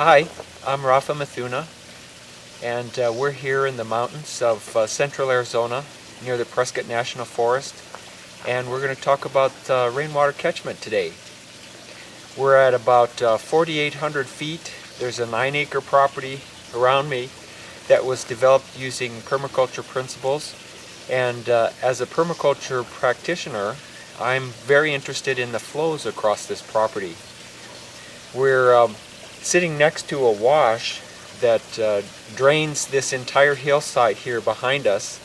Hi, I'm Rafa Mithuna, and we're here in the mountains of central Arizona near the Prescott National Forest, and we're going to talk about rainwater catchment today. We're at about 4,800 feet. There's a 9-acre property around me that was developed using permaculture principles, and as a permaculture practitioner, I'm very interested in the flows across this property. We're sitting next to a wash that drains this entire hillside here behind us,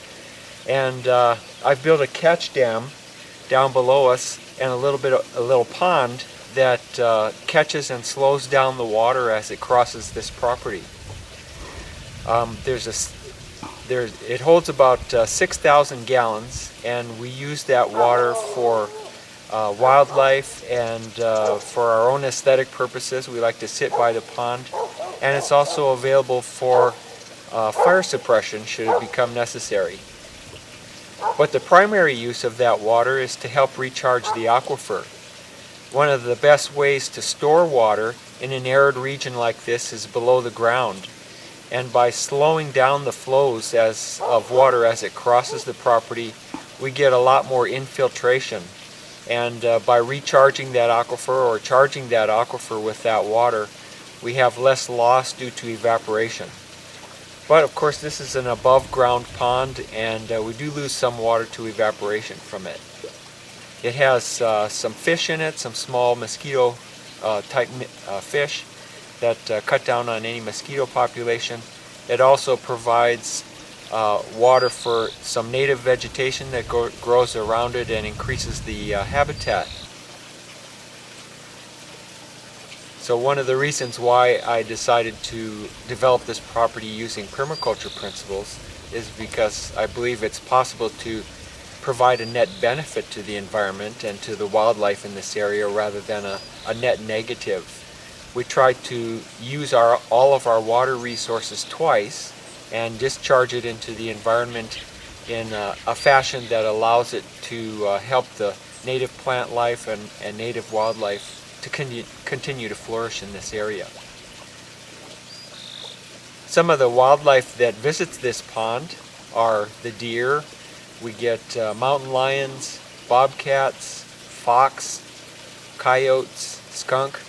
and I've built a catch dam down below us and a little pond that catches and slows down the water as it crosses this property. It holds about 6,000 gallons, and we use that water for wildlife and for our own aesthetic purposes. We like to sit by the pond, and it's also available for fire suppression should it become necessary. But the primary use of that water is to help recharge the aquifer. One of the best ways to store water in an arid region like this is below the ground, and by slowing down the flows of water as it crosses the property, we get a lot more infiltration. And by recharging that aquifer or charging that aquifer with that water, we have less loss due to evaporation. But of course, this is an above ground pond, and we do lose some water to evaporation from it. It has some fish in it, some small mosquito type fish that cut down on any mosquito population. It also provides water for some native vegetation that grows around it and increases the habitat. So one of the reasons why I decided to develop this property using permaculture principles is because I believe it's possible to provide a net benefit to the environment and to the wildlife in this area rather than a net negative. We try to use all of our water resources twice and discharge it into the environment in a fashion that allows it to help the native plant life and native wildlife to continue to flourish in this area. Some of the wildlife that visits this pond are the deer. We get mountain lions, bobcats, fox, coyotes, skunk,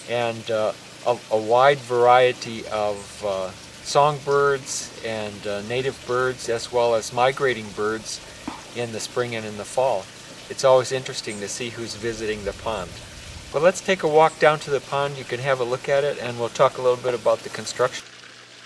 and a wide variety of songbirds and native birds, as well as migrating birds in the spring and in the fall. It's always interesting to see who's visiting the pond. But let's take a walk down to the pond. You can have a look at it, and we'll talk a little bit about the construction.